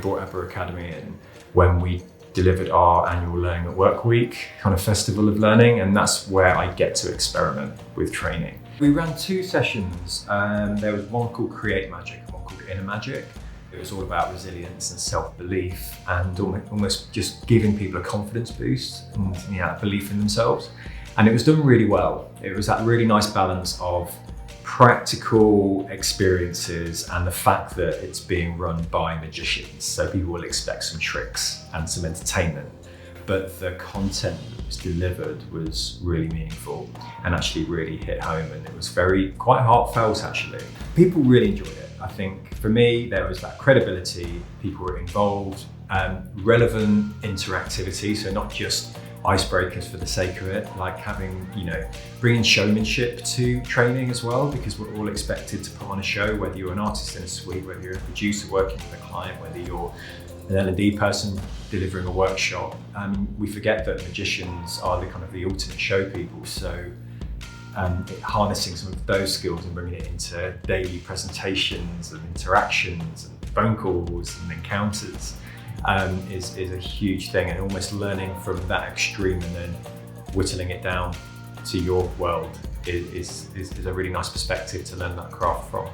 brought Abracademy in when we delivered our annual Learning at Work Week kind of festival of learning, and that's where I get to experiment with training. We ran 2 sessions. There was one called Create Magic and one called Inner Magic. It was all about resilience and self-belief and almost just giving people a confidence boost and belief in themselves. And it was done really well. It was that really nice balance of practical experiences and the fact that it's being run by magicians. So people will expect some tricks and some entertainment, but the content that was delivered was really meaningful and actually really hit home, and it was quite heartfelt actually. People really enjoyed it. I think for me, there was that credibility, people were involved, relevant interactivity, so not just icebreakers for the sake of it, like bringing showmanship to training as well, because we're all expected to put on a show, whether you're an artist in a suite, whether you're a producer working with a client, whether you're an L&D person delivering a workshop. We forget that magicians are the ultimate show people, so harnessing some of those skills and bringing it into daily presentations and interactions and phone calls and encounters is a huge thing, and almost learning from that extreme and then whittling it down to your world is a really nice perspective to learn that craft from.